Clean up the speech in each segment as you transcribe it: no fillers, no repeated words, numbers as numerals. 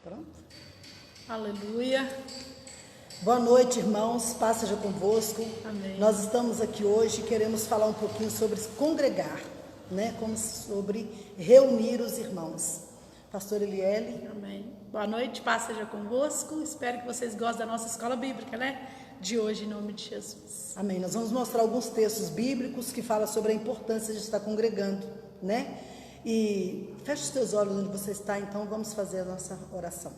Pronto? Aleluia. Boa noite, irmãos. Paz seja convosco. Amém. Nós estamos aqui hoje e queremos falar um pouquinho sobre congregar, né? Como sobre reunir os irmãos. Pastor Eliele. Amém. Boa noite, paz seja convosco. Espero que vocês gostem da nossa escola bíblica, né? De hoje, em nome de Jesus. Amém. Nós vamos mostrar alguns textos bíblicos que falam sobre a importância de estar congregando, né? E feche os teus olhos onde você está, então vamos fazer a nossa oração.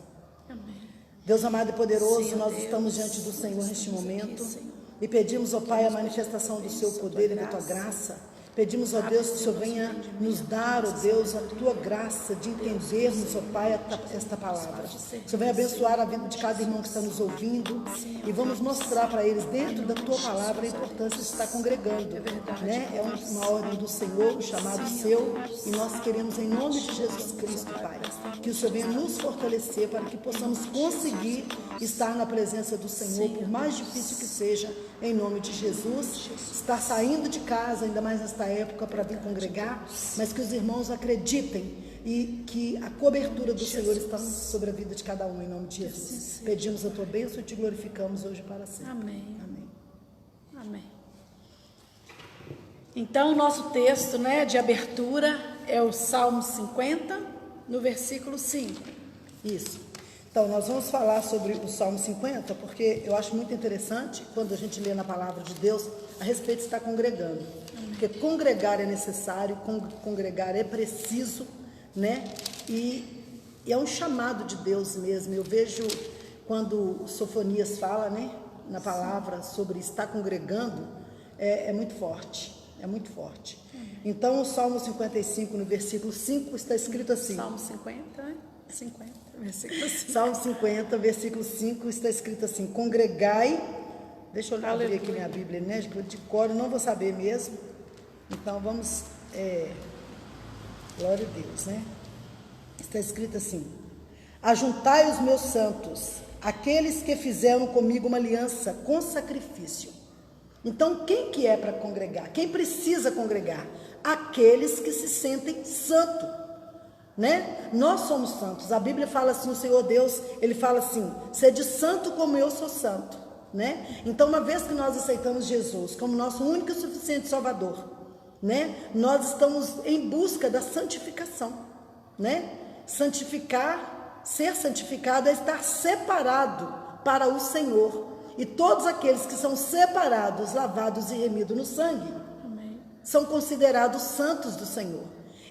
Amém. Deus amado e poderoso, Sim, nós Deus, estamos diante do Senhor nós neste estamos aqui, momento Senhor. e pedimos, ó Pai, a manifestação do seu poder e da tua graça. Pedimos, ó Deus, que o Senhor venha nos dar, ó Deus, a tua graça de entendermos, ó Pai, esta palavra. O Senhor venha abençoar a vida de cada irmão que está nos ouvindo e vamos mostrar para eles, dentro da tua palavra, a importância de estar congregando, né? É uma ordem do Senhor, um chamado seu, e nós queremos, em nome de Jesus Cristo, Pai, que o Senhor venha nos fortalecer para que possamos conseguir estar na presença do Senhor, por mais difícil que seja, em nome de Jesus, estar saindo de casa, ainda mais nesta época, para vir congregar, mas que os irmãos acreditem e que a cobertura do Senhor está sobre a vida de cada um, em nome de Jesus. Pedimos a tua bênção e te glorificamos hoje para sempre. Amém. Amém. Amém. Então, o nosso texto, né, de abertura é o Salmo 50, no versículo 5. Isso. Então, nós vamos falar sobre o Salmo 50, porque eu acho muito interessante, quando a gente lê na palavra de Deus, a respeito de estar congregando. Porque congregar é necessário, congregar é preciso, né? E é um chamado de Deus mesmo. Eu vejo quando Sofonias fala, né, na palavra sobre estar congregando, é muito forte, é muito forte. Então, o Salmo 55, no versículo 5, está escrito assim. Salmo 50, né? 50, versículo 5. Salmo 50, versículo 5, está escrito assim: congregai. Deixa eu abrir aqui minha Bíblia, né? De cor eu não vou saber mesmo. Então vamos, glória a Deus, né? Está escrito assim: ajuntai os meus santos, aqueles que fizeram comigo uma aliança com sacrifício. Então quem que é para congregar? Quem precisa congregar? Aqueles que se sentem santos, né? Nós somos santos. A Bíblia fala assim, o Senhor Deus, ele fala assim: sede santo como eu sou santo, né? Então, uma vez que nós aceitamos Jesus como nosso único e suficiente Salvador, né? Nós estamos em busca da santificação, né? Santificar, ser santificado é estar separado para o Senhor. E todos aqueles que são separados, lavados e remidos no sangue, amém, são considerados santos do Senhor.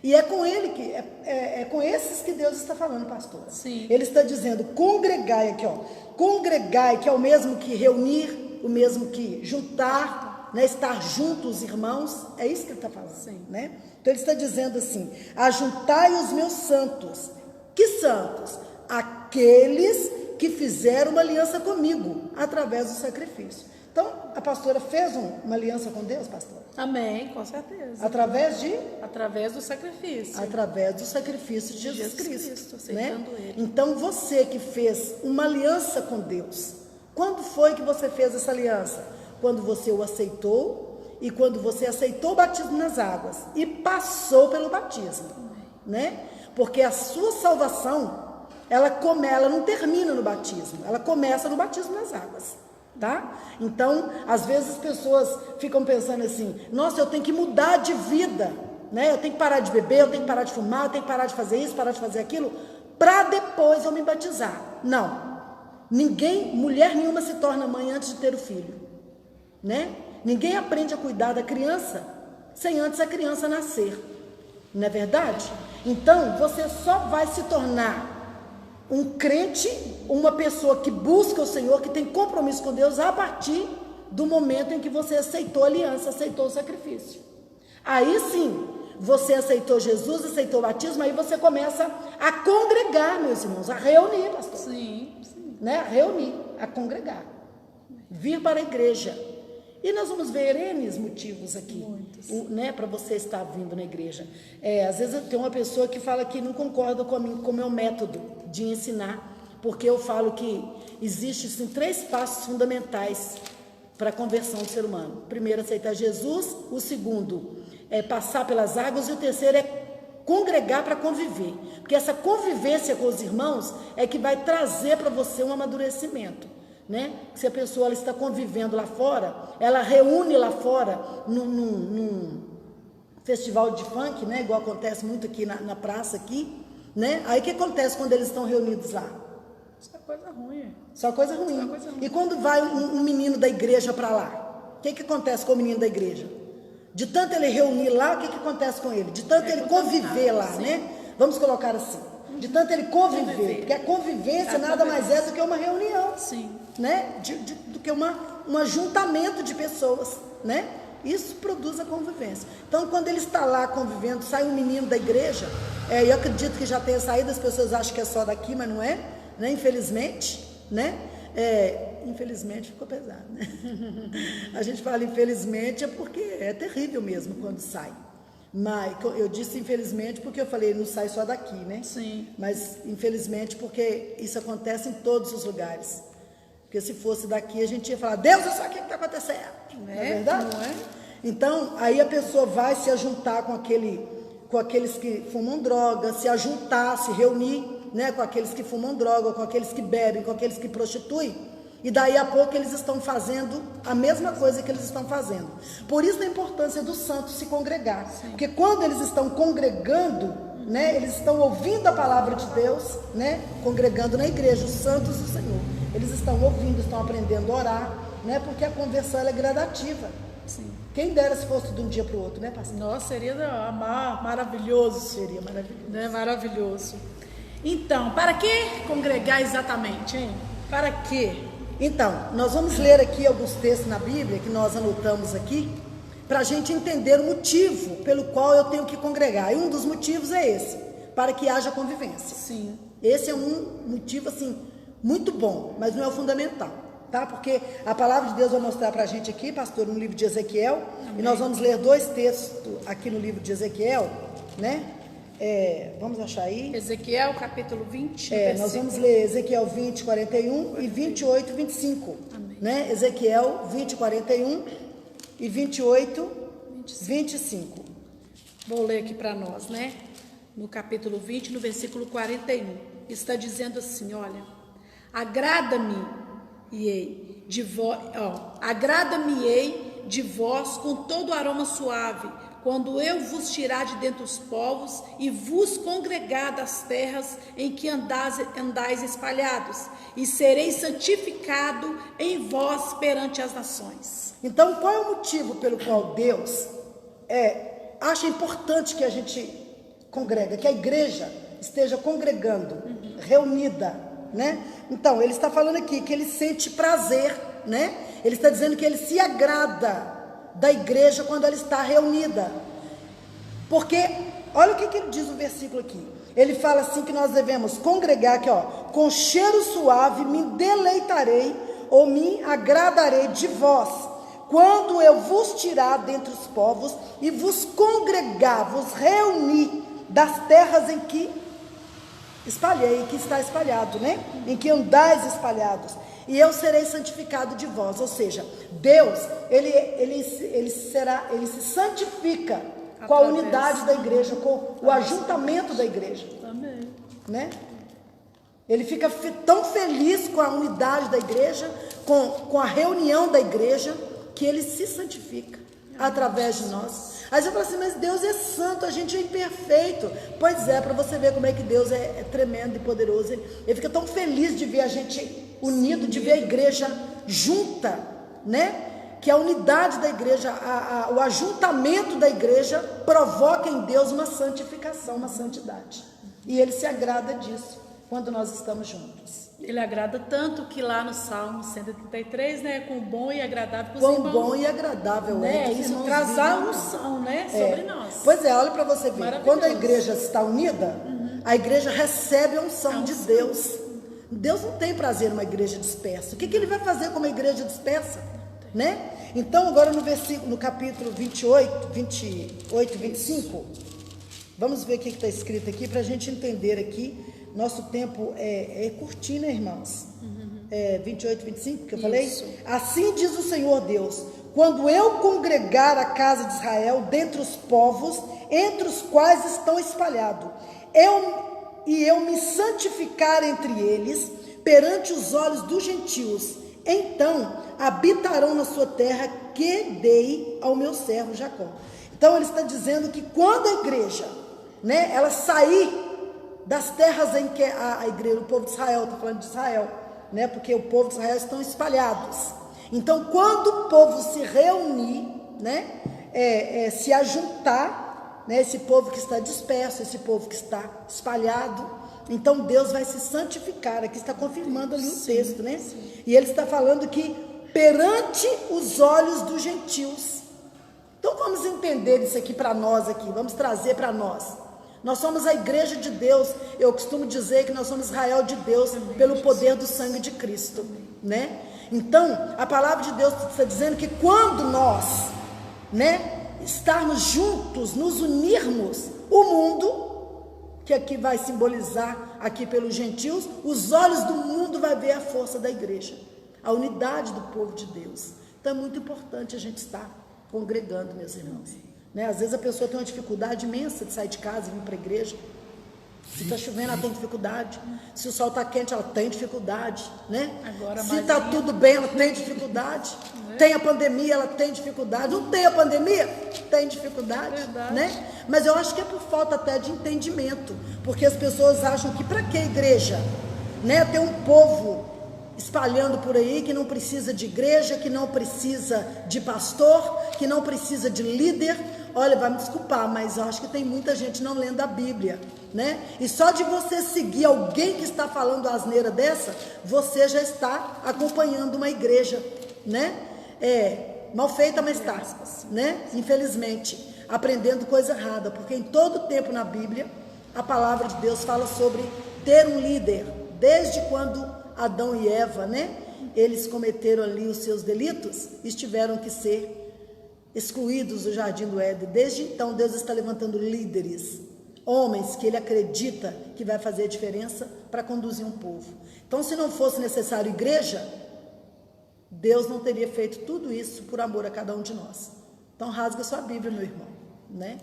E é com ele que é com esses que Deus está falando, pastora. Sim. Ele está dizendo: congregai aqui, ó. Congregai, que é o mesmo que reunir, o mesmo que juntar, né? Estar juntos, os irmãos. É isso que ele está falando. Sim. Né? Então ele está dizendo assim: ajuntai os meus santos. Que santos? Aqueles que fizeram uma aliança comigo através do sacrifício. Então, a pastora fez uma aliança com Deus, pastora? Amém, com certeza. Através do sacrifício. Através do sacrifício de Jesus Cristo, aceitando, né? Ele. Então, você que fez uma aliança com Deus, quando foi que você fez essa aliança? Quando você o aceitou e quando você aceitou o batismo nas águas e passou pelo batismo, né? Porque a sua salvação, ela não termina no batismo, ela começa no batismo nas águas. Tá? Então, às vezes as pessoas ficam pensando assim: nossa, eu tenho que mudar de vida, né? Eu tenho que parar de beber, eu tenho que parar de fumar, eu tenho que parar de fazer isso, parar de fazer aquilo, para depois eu me batizar. Não, mulher nenhuma se torna mãe antes de ter o filho, né? Ninguém aprende a cuidar da criança sem antes a criança nascer, não é verdade? Então, você só vai se tornar um crente, uma pessoa que busca o Senhor, que tem compromisso com Deus, a partir do momento em que você aceitou a aliança, aceitou o sacrifício. Aí sim, você aceitou Jesus, aceitou o batismo, aí você começa a congregar, meus irmãos, a reunir, pastor. Sim. Né? A reunir, a congregar. Vir para a igreja. E nós vamos ver N motivos aqui, né, para você estar vindo na igreja. Às vezes tem uma pessoa que fala que não concorda com o meu método de ensinar, porque eu falo que existem 3 passos fundamentais para a conversão do ser humano. O primeiro, aceitar Jesus. O segundo é passar pelas águas. E o terceiro é congregar para conviver, porque essa convivência com os irmãos é que vai trazer para você um amadurecimento, né? Se a pessoa ela está convivendo lá fora, ela reúne lá fora num festival de funk, né? Igual acontece muito aqui na praça aqui, né? Aí o que acontece quando eles estão reunidos lá? Isso é coisa ruim. Só coisa ruim. E quando vai um menino da igreja para lá, o que acontece com o menino da igreja? De tanto ele reunir lá, o que acontece com ele? De tanto ele conviver lá, sim, né? Vamos colocar assim. De tanto ele conviver. Porque a convivência nada mais é do que uma reunião. Sim. Né? Do que um ajuntamento de pessoas, né? Isso produz a convivência. Então, quando ele está lá convivendo, sai um menino da igreja, eu acredito que já tenha saído, as pessoas acham que é só daqui, mas não é, né? Infelizmente, né? Infelizmente ficou pesado, né? A gente fala infelizmente porque é terrível mesmo quando sai. Mas eu disse infelizmente porque eu falei não sai só daqui, né? Sim. Mas infelizmente porque isso acontece em todos os lugares. Porque se fosse daqui a gente ia falar, Deus, isso aqui que está acontecendo. Não é verdade? Não é? Então, aí a pessoa vai se ajuntar com aqueles que fumam droga, se ajuntar, se reunir, né, com aqueles que fumam droga, com aqueles que bebem, com aqueles que prostituem. E daí a pouco eles estão fazendo a mesma coisa que eles estão fazendo. Por isso a importância dos santos se congregar. Sim. Porque quando eles estão congregando, né, eles estão ouvindo a palavra de Deus, né, congregando na igreja, os santos do Senhor. Eles estão ouvindo, estão aprendendo a orar, né, porque a conversão ela é gradativa. Sim. Quem dera se fosse de um dia para o outro, né, pastor? Nossa, seria maravilhoso. Seria maravilhoso. Né, maravilhoso. Então, para que congregar exatamente, hein? Para quê? Então, nós vamos ler aqui alguns textos na Bíblia que nós anotamos aqui, para a gente entender o motivo pelo qual eu tenho que congregar. E um dos motivos é esse, para que haja convivência. Sim. Esse é um motivo, assim, muito bom, mas não é o fundamental, tá? Porque a palavra de Deus vai mostrar para a gente aqui, pastor, no livro de Ezequiel, amém, e nós vamos ler 2 textos aqui no livro de Ezequiel, né? Vamos achar aí? Ezequiel, capítulo 20. Nós vamos ler Ezequiel 20, 41 e 28, 25. Amém. Né? Ezequiel 20, 41 e 28, 25. Vou ler aqui para nós, né? No capítulo 20, no versículo 41. Está dizendo assim, olha: agrada-me-ei de vós com todo aroma suave, quando eu vos tirar de dentro dos povos e vos congregar das terras em que andais espalhados, e serei santificado em vós perante as nações. Então, qual é o motivo pelo qual Deus acha importante que a gente congrega, que a igreja esteja congregando, reunida, né? Então, ele está falando aqui que ele sente prazer, né? Ele está dizendo que ele se agrada da igreja quando ela está reunida, porque olha o que ele diz no versículo aqui. Ele fala assim que nós devemos congregar aqui, ó, com cheiro suave me deleitarei ou me agradarei de vós, quando eu vos tirar dentre os povos e vos congregar, vos reunir das terras em que espalhei, que está espalhado, né? Em que andais espalhados, e eu serei santificado de vós. Ou seja, Deus, ele se santifica com a unidade da igreja, com o ajuntamento da igreja. Amém. Né? Ele fica tão feliz com a unidade da igreja, com a reunião da igreja, que ele se santifica através de nós. Aí você fala assim, mas Deus é santo, a gente é imperfeito. Pois é, para você ver como é que Deus é tremendo e poderoso. Ele fica tão feliz de ver a gente unido, de ver a igreja junta, né? Que a unidade da igreja, o ajuntamento da igreja provoca em Deus uma santificação, uma santidade. E ele se agrada disso quando nós estamos juntos. Ele agrada tanto que lá no Salmo 133, né, com bom e agradável para os irmãos. Quão bom e agradável né? Isso traz a unção, né, sobre nós. Pois é, olha para você ver, quando a igreja está unida, a igreja recebe a unção de Deus. Deus não tem prazer numa igreja dispersa. O que ele vai fazer com uma igreja dispersa? Né? Então agora no capítulo 28, 25, vamos ver o que está escrito aqui para a gente entender aqui. Nosso tempo é curtinho, né, irmãos? 28, 25 que eu falei? Assim diz o Senhor Deus: quando eu congregar a casa de Israel dentre os povos, entre os quais estão espalhados, eu me santificar entre eles, perante os olhos dos gentios, então habitarão na sua terra que dei ao meu servo Jacó. Então ele está dizendo que quando a igreja, né, ela sair das terras em que a igreja, o povo de Israel, estou falando de Israel, né, porque o povo de Israel estão espalhados. Então quando o povo se reunir, né, se ajuntar, né, esse povo que está disperso, esse povo que está espalhado, então Deus vai se santificar. Aqui está confirmando ali o texto, né? E ele está falando que perante os olhos dos gentios. Então vamos entender isso aqui para nós aqui, vamos trazer para nós. Nós somos a igreja de Deus. Eu costumo dizer que nós somos Israel de Deus pelo poder do sangue de Cristo, né? Então a palavra de Deus está dizendo que quando nós, né, estarmos juntos, nos unirmos, o mundo, que aqui vai simbolizar aqui pelos gentios, os olhos do mundo vai ver a força da igreja, a unidade do povo de Deus. Então é muito importante a gente estar congregando, meus irmãos, né? Às vezes a pessoa tem uma dificuldade imensa de sair de casa e vir para a igreja. Se está chovendo, ela tem dificuldade. Se o sol está quente, ela tem dificuldade, né? Agora, se está tudo bem, ela tem dificuldade. Tem a pandemia, ela tem dificuldade. Não tem a pandemia? Tem dificuldade, né? Mas eu acho que é por falta até de entendimento, porque as pessoas acham que para que igreja, né? Tem um povo espalhando por aí que não precisa de igreja, que não precisa de pastor, que não precisa de líder. Olha, vai me desculpar, mas eu acho que tem muita gente não lendo a Bíblia, né? E só de você seguir alguém que está falando asneira dessa, você já está acompanhando uma igreja, né? Mal feita, mas está, né? Infelizmente, aprendendo coisa errada, porque em todo tempo na Bíblia, a palavra de Deus fala sobre ter um líder. Desde quando Adão e Eva, né, eles cometeram ali os seus delitos, eles tiveram que ser excluídos do jardim do Éden. Desde então Deus está levantando líderes, homens que ele acredita que vai fazer a diferença para conduzir um povo. Então, se não fosse necessário igreja, Deus não teria feito tudo isso por amor a cada um de nós. Então rasga sua Bíblia, meu irmão, né?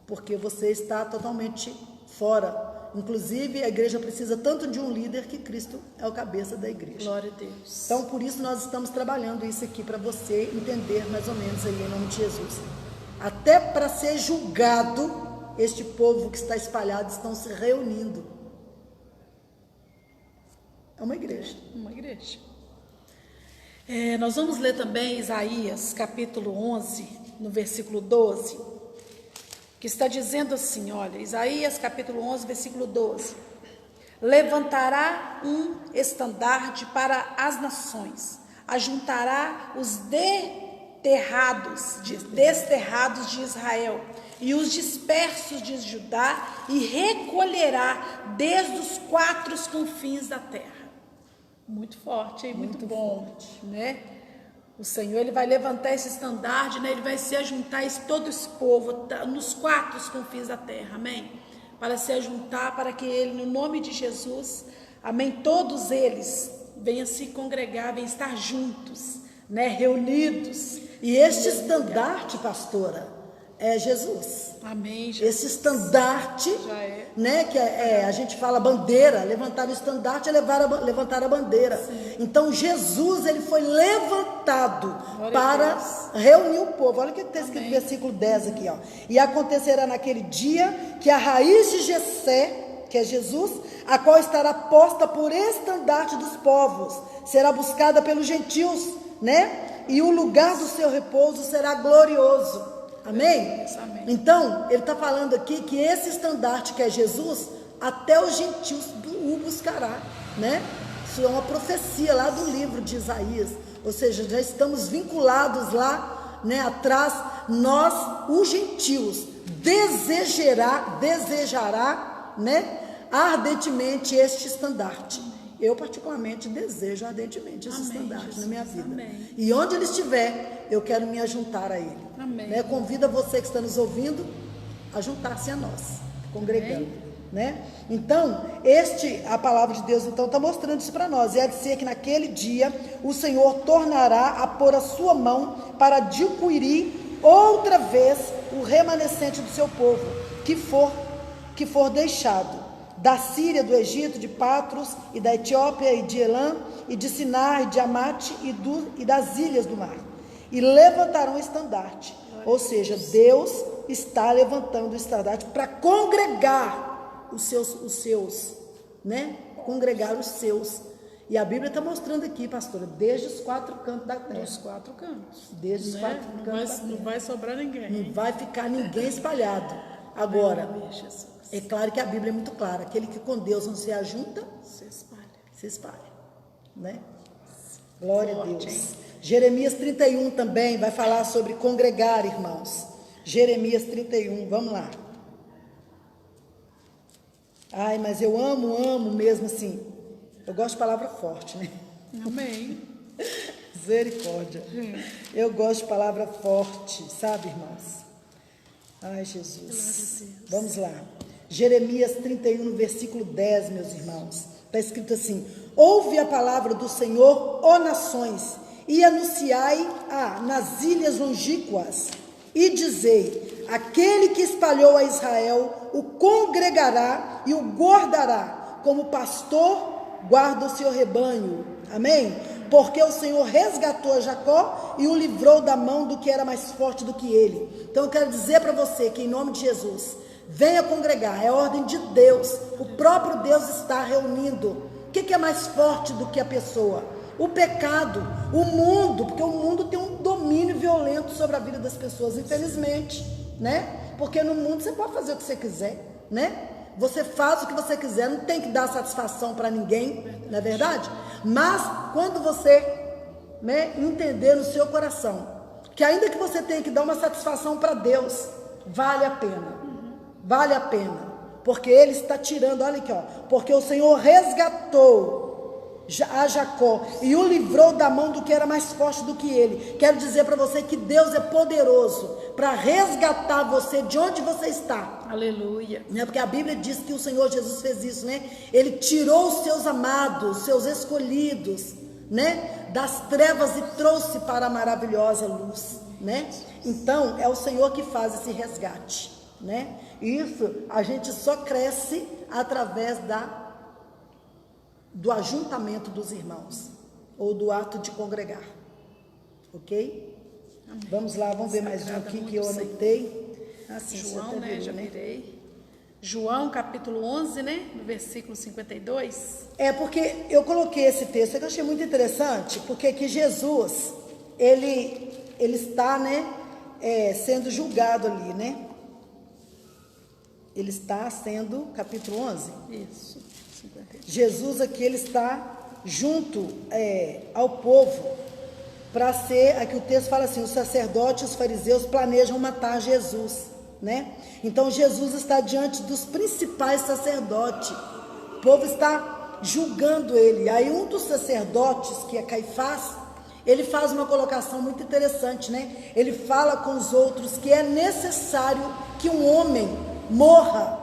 Porque você está totalmente fora. Inclusive, a igreja precisa tanto de um líder que Cristo é o cabeça da igreja. Glória a Deus. Então, por isso nós estamos trabalhando isso aqui para você entender mais ou menos aí em nome de Jesus. Até para ser julgado, este povo que está espalhado estão se reunindo. É uma igreja. Uma igreja. Nós vamos ler também Isaías capítulo 11, no versículo 12, que está dizendo assim, olha, Isaías capítulo 11, versículo 12. Levantará um estandarte para as nações, ajuntará os desterrados de Israel e os dispersos de Judá e recolherá desde os quatro confins da terra. Muito forte, hein? Muito bom, forte, né? O Senhor, ele vai levantar esse estandarte, né? Ele vai se ajuntar todo esse povo nos quatro confins da terra, amém? Para se ajuntar, para que ele, no nome de Jesus, amém, todos eles venham se congregar, venham estar juntos, né? Reunidos. E este estandarte, pastora, é Jesus. Amém, Jesus. Esse estandarte, né, que a gente fala bandeira, levantar o estandarte é levantar a bandeira. Sim. Então Jesus, ele foi levantado para reunir o povo. Olha o que está escrito no versículo 10 aqui, ó. E acontecerá naquele dia que a raiz de Jessé, que é Jesus, a qual estará posta por estandarte dos povos, será buscada pelos gentios, né? E o lugar do seu repouso será glorioso. Amém? Amém? Então, ele está falando aqui que esse estandarte que é Jesus, até os gentios o buscará, né? Isso é uma profecia lá do livro de Isaías, ou seja, já estamos vinculados lá, né? Atrás, nós, os gentios, desejará, né? Ardentemente este estandarte. Eu particularmente desejo ardentemente esse estandarte na minha vida. Amém. E onde ele estiver, eu quero me ajuntar a ele. Amém. Né? Convido a você que está nos ouvindo a juntar-se a nós, congregando. né? Então, a palavra de Deus então está mostrando isso para nós. E é de ser que naquele dia o Senhor tornará a pôr a sua mão para adquirir outra vez o remanescente do seu povo, que for deixado da Síria, do Egito, de Patros, e da Etiópia, e de Elã, e de Sinar, e de Amate, e das ilhas do mar. E levantarão o estandarte. Ou seja, Deus está levantando o estandarte para congregar os seus, né? Congregar os seus. E a Bíblia está mostrando aqui, pastora, desde os 4 cantos da terra. Dos 4 cantos. Desde os 4 cantos da terra. Não vai sobrar ninguém. Não vai ficar ninguém espalhado. Agora, é claro que a Bíblia é muito clara. Aquele que com Deus não se ajunta, se espalha. Né? Glória a Deus. Hein? Jeremias 31 também vai falar sobre congregar, irmãos. Jeremias 31, vamos lá. Ai, mas eu amo mesmo assim. Eu gosto de palavra forte, né? Amém. Misericórdia. Eu gosto de palavra forte, sabe, irmãos? Ai, Jesus. Vamos lá. Jeremias 31, no versículo 10, meus irmãos. Está escrito assim: ouve a palavra do Senhor, ó nações, e anunciai nas ilhas longínquas, e dizei: aquele que espalhou a Israel o congregará e o guardará, como pastor guarda o seu rebanho. Amém? Porque o Senhor resgatou a Jacó e o livrou da mão do que era mais forte do que ele. Então eu quero dizer para você que em nome de Jesus, venha congregar, é a ordem de Deus. O próprio Deus está reunindo. O que é mais forte do que a pessoa? O pecado, o mundo, porque o mundo tem um domínio violento sobre a vida das pessoas, infelizmente, né? Porque no mundo você pode fazer o que você quiser, né? Você faz o que você quiser, não tem que dar satisfação para ninguém, não é verdade? Mas quando você, né, entender no seu coração que ainda que você tenha que dar uma satisfação para Deus, vale a pena, porque Ele está tirando, olha aqui, ó, porque o Senhor resgatou a Jacó e o livrou da mão do que era mais forte do que ele. Quero dizer para você que Deus é poderoso para resgatar você de onde você está. Aleluia. Né? Porque a Bíblia diz que o Senhor Jesus fez isso, né? Ele tirou os seus amados, os seus escolhidos, né, das trevas e trouxe para a maravilhosa luz, né? Então é o Senhor que faz esse resgate, né? E isso a gente só cresce através do ajuntamento dos irmãos, ou do ato de congregar, ok? Amém. Vamos lá, vamos ver mais um aqui que eu anotei. Assim, João, né, já virei. João, capítulo 11, né, no versículo 52. É, porque eu coloquei esse texto, que eu achei muito interessante, porque aqui Jesus, ele está, né, sendo julgado ali, né? Ele está sendo, capítulo 11? Isso. Jesus aqui, ele está junto ao povo, para ser, aqui o texto fala assim, os sacerdotes e os fariseus planejam matar Jesus, né? Então Jesus está diante dos principais sacerdotes, o povo está julgando ele. Aí um dos sacerdotes, que é Caifás, ele faz uma colocação muito interessante, né? Ele fala com os outros que é necessário que um homem morra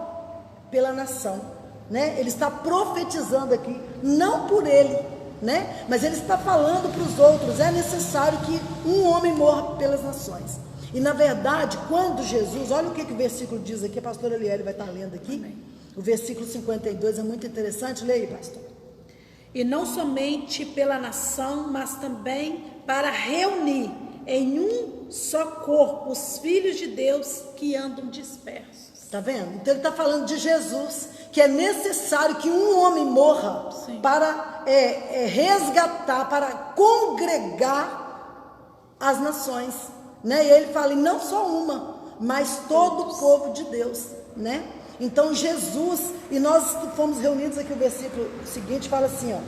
pela nação. Né? Ele está profetizando aqui, não por ele, né? Mas ele está falando para os outros, é necessário que um homem morra pelas nações. E na verdade, quando Jesus, olha o que o versículo diz aqui, a pastora Eliele vai estar lendo aqui. Amém. O versículo 52 é muito interessante, leia aí, pastor. E não somente pela nação, mas também para reunir em um só corpo os filhos de Deus que andam dispersos. Está vendo? Então ele está falando de Jesus, que é necessário que um homem morra. Sim. Para resgatar, para congregar as nações, né? E ele fala, e não só uma, mas todo o povo de Deus, né? Então Jesus, e nós fomos reunidos aqui, o versículo seguinte fala assim, ó,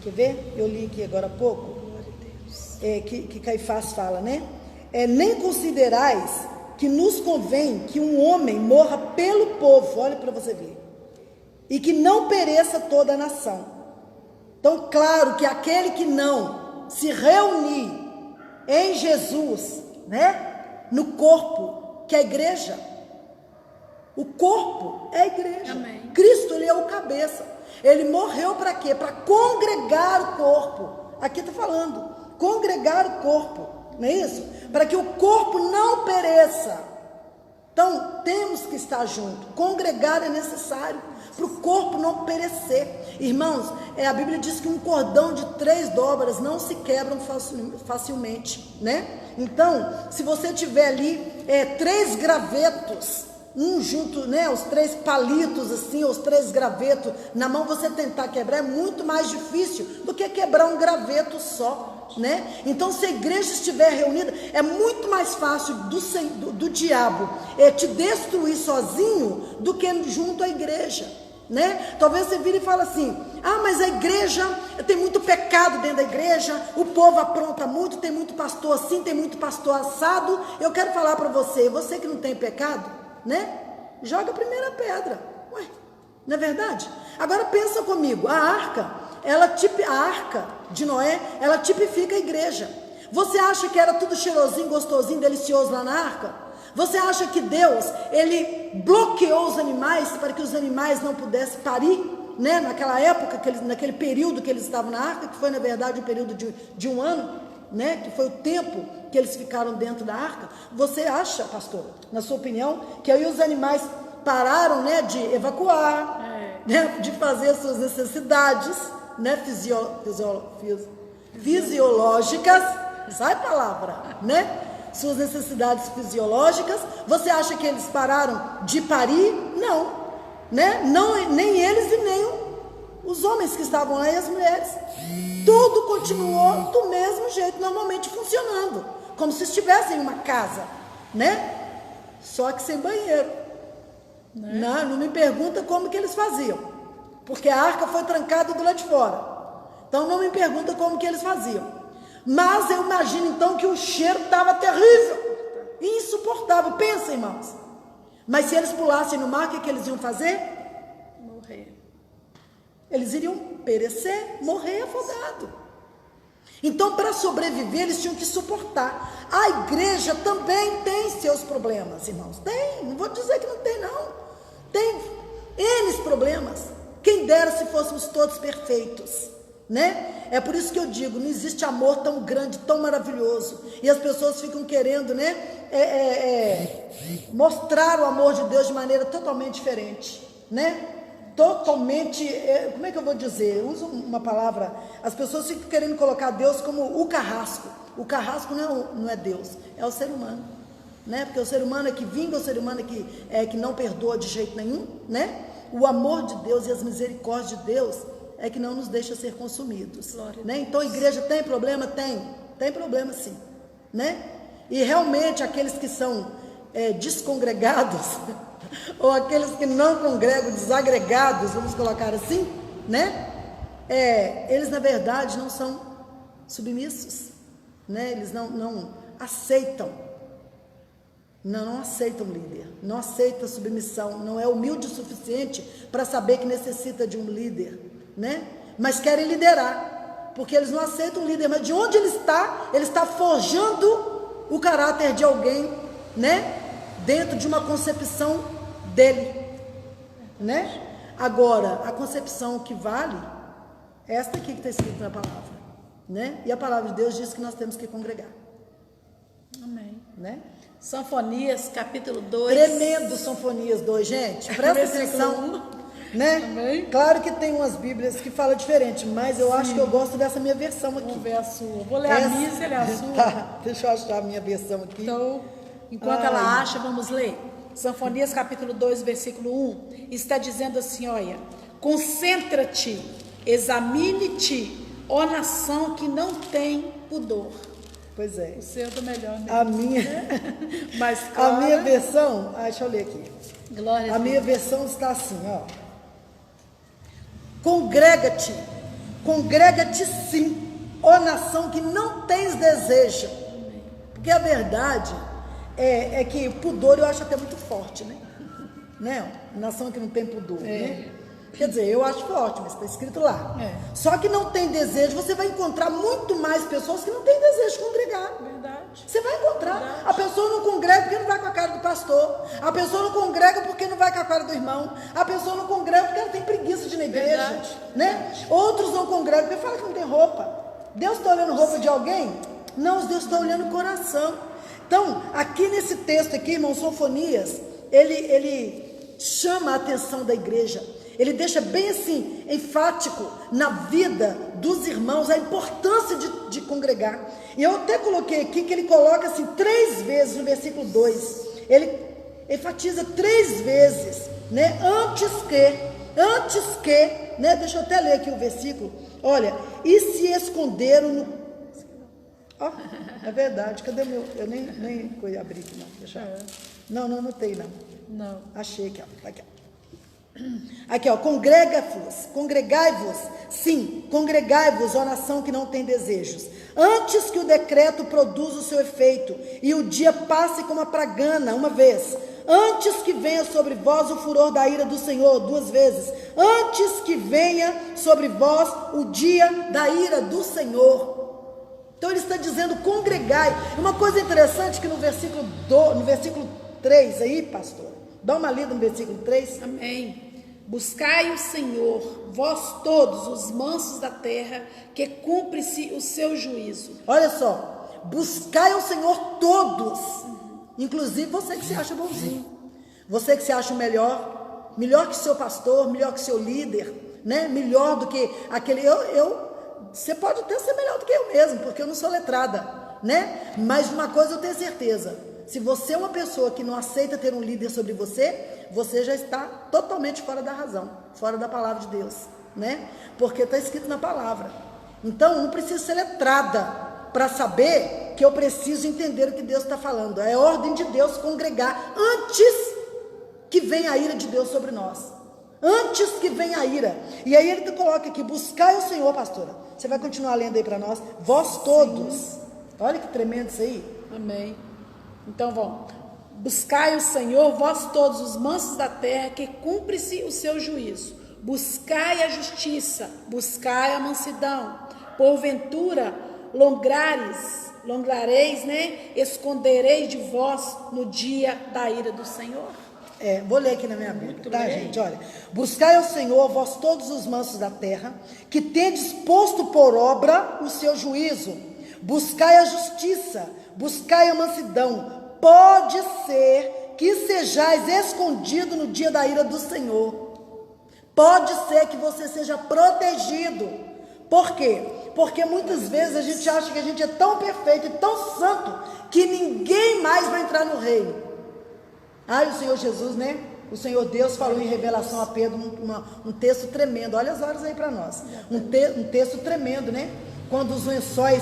quer ver? Eu li aqui agora há pouco, que Caifás fala, né? Nem considerais que nos convém que um homem morra pelo povo, olha para você ver, e que não pereça toda a nação. Então, claro que aquele que não se reunir em Jesus, né, no corpo, que é a igreja, O corpo é a igreja. Amém. Cristo, ele é o cabeça. Ele morreu para quê? Para congregar o corpo. Aqui está falando, congregar o corpo, não é isso? Para que o corpo não pereça. Então, temos que estar junto. Congregar é necessário para o corpo não perecer. Irmãos, a Bíblia diz que um cordão de 3 dobras não se quebram facilmente, né? Então, se você tiver ali 3 gravetos, um junto, né, os 3 palitos assim, os 3 gravetos na mão, você tentar quebrar é muito mais difícil do que quebrar um graveto só, né? Então, se a igreja estiver reunida, é muito mais fácil do diabo te destruir sozinho do que junto à igreja, né? Talvez você vire e fale assim: ah, mas a igreja tem muito pecado dentro da igreja, o povo apronta muito, tem muito pastor assim, tem muito pastor assado. Eu quero falar para você que não tem pecado, né? Joga a primeira pedra. Ué, não é verdade? Agora pensa comigo, a arca de Noé, ela tipifica a igreja. Você acha que era tudo cheirosinho, gostosinho, delicioso lá na arca? Você acha que Deus, ele bloqueou os animais para que os animais não pudessem parir, né? Naquela época, naquele período que eles estavam na arca, que foi na verdade um período de 1 ano, né? Que foi o tempo que eles ficaram dentro da arca. Você acha, pastor, na sua opinião, que aí os animais pararam, né, de evacuar, né, de fazer suas necessidades, né, fisiológicas, sai a palavra, né? Suas necessidades fisiológicas? Você acha que eles pararam de parir? Não, né? Não, nem eles e nem os homens que estavam lá e as mulheres. Tudo continuou do mesmo jeito, normalmente funcionando, como se estivessem em uma casa, né? Só que sem banheiro. Não me pergunta como que eles faziam, porque a arca foi trancada do lado de fora. Então não me pergunta como que eles faziam. Mas eu imagino então que o cheiro estava terrível, insuportável. Pensa, irmãos. Mas se eles pulassem no mar, o que eles iam fazer? Morrer. Eles iriam perecer, morrer afogado. Então, para sobreviver, eles tinham que suportar. A igreja também tem seus problemas, irmãos. Tem, não vou dizer que não tem, não. Tem N problemas. Quem dera se fôssemos todos perfeitos, né? É por isso que eu digo, não existe amor tão grande, tão maravilhoso, e as pessoas ficam querendo, né, mostrar o amor de Deus de maneira totalmente diferente, né? Totalmente, como é que eu vou dizer? Eu uso uma palavra, as pessoas ficam querendo colocar Deus como o carrasco. O carrasco não é Deus, é o ser humano, né? Porque o ser humano é que vinga, o ser humano é que não perdoa de jeito nenhum, né? O amor de Deus e as misericórdias de Deus é que não nos deixa ser consumidos, né? Então a igreja tem problema? Tem problema sim, né? E realmente aqueles que são descongregados, ou aqueles que não congregam, desagregados, vamos colocar assim, né? Eles na verdade não são submissos, né? Eles não aceitam, não aceitam líder, não aceita submissão, não é humilde o suficiente para saber que necessita de um líder, né? Mas querem liderar, porque eles não aceitam um líder. Mas de onde ele está forjando o caráter de alguém, né? Dentro de uma concepção dele, né? Agora, a concepção que vale é esta aqui que está escrito na palavra, né? E a palavra de Deus diz que nós temos que congregar. Amém. Né? Sanfonias, capítulo 2. Tremendo Sanfonias 2, gente. Presta atenção. Né? Amém. Claro que tem umas bíblias que falam diferente, mas eu acho que eu gosto dessa minha versão aqui. Vamos ver a sua. Vou ler a minha, você lê a sua. Tá, deixa eu achar a minha versão aqui. Então, enquanto ela acha, vamos ler. Sanfonias capítulo 2, versículo 1. Está dizendo assim, olha: concentra-te, examine-te, ó nação que não tem pudor. Pois é. O seu do melhor mesmo. A minha, Mas, a minha versão, deixa eu ler aqui. Glória a Deus. Minha versão está assim, ó. Congrega-te sim, ó nação que não tens desejo. Porque a verdade é que pudor eu acho até muito forte, né? Nação que não tem pudor, né? Quer dizer, eu acho forte, mas está escrito lá. Só que não tem desejo, você vai encontrar muito mais pessoas que não têm desejo de congregar. Verdade. Você vai encontrar. Verdade. A pessoa não congrega porque não vai com a cara do pastor. A pessoa não congrega porque não vai com a cara do irmão. A pessoa não congrega porque ela tem preguiça de ir na igreja. Verdade. Né? Verdade. Outros não congregam porque falam que não tem roupa. Deus está olhando roupa de alguém? Não, Deus está olhando o coração. Então, aqui nesse texto aqui, irmão, Sofonias, ele chama a atenção da igreja. Ele deixa bem assim, enfático na vida dos irmãos, a importância de congregar. E eu até coloquei aqui que ele coloca assim 3 vezes no versículo 2. Ele enfatiza 3 vezes, né? Antes que, né? Deixa eu até ler aqui o versículo. Olha, e se esconderam no... Ó, é verdade, cadê o meu? Eu nem abri aqui, não. Deixa eu... Não tem, não. Não. Achei aqui, ó. Aqui, ó. Aqui, ó, congregai-vos, sim, congregai-vos, ó nação que não tem desejos, antes que o decreto produza o seu efeito, e o dia passe como a pragana, uma vez, antes que venha sobre vós o furor da ira do Senhor, 2 vezes, antes que venha sobre vós o dia da ira do Senhor. Então ele está dizendo, congregai. Uma coisa interessante que no versículo 3 aí, pastor, dá uma lida no versículo 3. Amém. Buscai o Senhor, vós todos os mansos da terra, que cumpre-se o seu juízo. Olha só, buscai o Senhor todos, inclusive você que se acha bonzinho, você que se acha melhor que seu pastor, melhor que seu líder, né? Melhor do que aquele, você pode até ser melhor do que eu mesmo, porque eu não sou letrada, né? Mas uma coisa eu tenho certeza, se você é uma pessoa que não aceita ter um líder sobre você, você já está totalmente fora da razão, fora da palavra de Deus, né? Porque está escrito na palavra. Então, não preciso ser letrada para saber que eu preciso entender o que Deus está falando. É ordem de Deus congregar antes que venha a ira de Deus sobre nós. Antes que venha a ira. E aí ele coloca aqui, buscai o Senhor, pastora. Você vai continuar lendo aí para nós. Vós todos. Sim. Olha que tremendo isso aí. Amém. Então vamos. Buscai o Senhor, vós todos os mansos da terra, que cumpre-se o seu juízo. Buscai a justiça, buscai a mansidão. Porventura, longareis, né? Escondereis de vós no dia da ira do Senhor. Vou ler aqui na minha Bíblia, tá, gente? Olha, buscai ao Senhor, vós todos os mansos da terra, que tendes posto por obra o seu juízo. Buscai a justiça, buscai a mansidão. Pode ser que sejais escondido no dia da ira do Senhor. Pode ser que você seja protegido. Por quê? Porque muitas vezes a gente acha que a gente é tão perfeito e tão santo que ninguém mais vai entrar no reino. O Senhor Jesus, né? O Senhor Deus falou em revelação a Pedro um texto tremendo. Olha as horas aí para nós. Um texto tremendo, né? Quando os lençóis,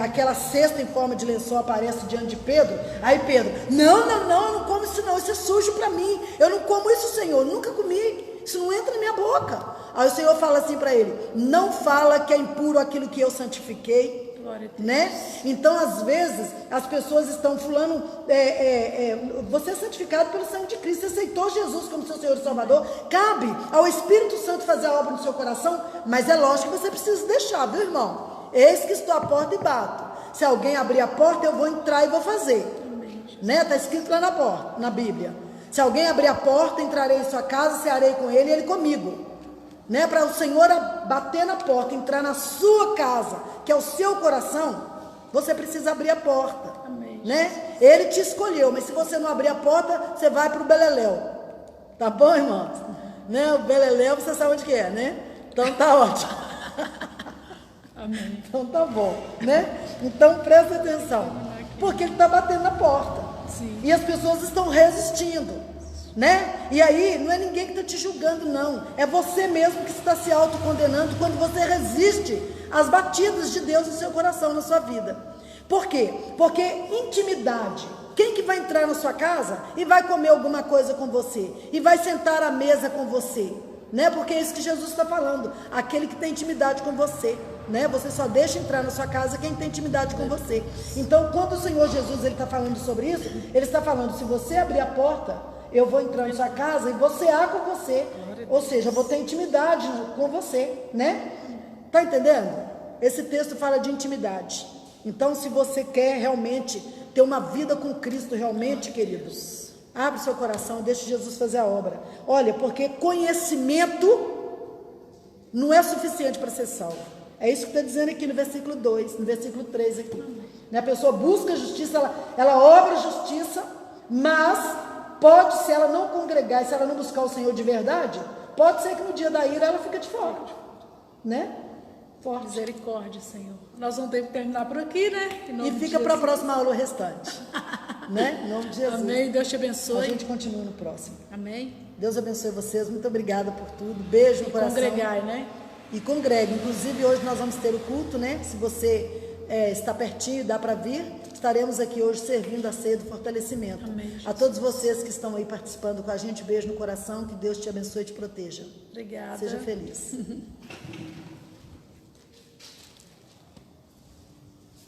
aquela cesta em forma de lençol aparece diante de Pedro, aí Pedro, não, eu não como isso não, isso é sujo para mim, eu não como isso, Senhor, nunca comi, isso não entra na minha boca. Aí o Senhor fala assim para ele, não fala que é impuro aquilo que eu santifiquei, né? Então às vezes as pessoas estão fulano, você é santificado pelo sangue de Cristo, você aceitou Jesus como seu Senhor e Salvador, cabe ao Espírito Santo fazer a obra no seu coração, mas é lógico que você precisa deixar, viu, irmão? Eis que estou à porta e bato. Se alguém abrir a porta, eu vou entrar e vou fazer. Né? Está escrito lá na porta, na Bíblia. Se alguém abrir a porta, entrarei em sua casa, cearei com ele e ele comigo. Né? Para o Senhor bater na porta, entrar na sua casa, que é o seu coração, você precisa abrir a porta. Né? Ele te escolheu, mas se você não abrir a porta, você vai para o beleléu. Tá bom, irmãos? Né? O beleléu, você sabe onde que é, né? Então tá ótimo. Amém. Então tá bom, né? Então presta atenção, porque ele está batendo na porta. Sim. E as pessoas estão resistindo, né? E aí não é ninguém que está te julgando, não. É você mesmo que está se autocondenando quando você resiste às batidas de Deus no seu coração, na sua vida. Por quê? Porque intimidade. Quem que vai entrar na sua casa e vai comer alguma coisa com você? E vai sentar à mesa com você? Né? Porque é isso que Jesus está falando. Aquele que tem intimidade com você. Né? Você só deixa entrar na sua casa quem tem intimidade com você. Então, quando o Senhor Jesus está falando sobre isso, ele está falando, se você abrir a porta, eu vou entrar na sua casa e vou cear com você. Glória a Ou Deus. seja, eu vou ter intimidade com você, né? Tá entendendo? Esse texto fala de intimidade. Então, se você quer realmente ter uma vida com Cristo, realmente, queridos, abre seu coração e deixe Jesus fazer a obra. Olha, porque conhecimento não é suficiente para ser salvo. É isso que está dizendo aqui no versículo 2, no versículo 3 aqui. A pessoa busca a justiça, ela obra a justiça, mas pode, se ela não congregar, se ela não buscar o Senhor de verdade, pode ser que no dia da ira ela fique de fora, né? Forte. Misericórdia, Senhor. Nós vamos ter que terminar por aqui, né? Em nome E de fica para a Jesus. próxima aula o restante. Né? Em nome de Jesus. Amém. Deus te A abençoe. gente continua no próximo. Amém. Deus abençoe vocês. Muito obrigada por tudo. Beijo no coração. Congregai, né? E congregue. Inclusive, hoje nós vamos ter o culto, né? Se você está pertinho e dá para vir, estaremos aqui hoje servindo a ceia do fortalecimento. Amém, Jesus. A todos vocês que estão aí participando com a gente, beijo no coração. Que Deus te abençoe e te proteja. Obrigada. Seja feliz.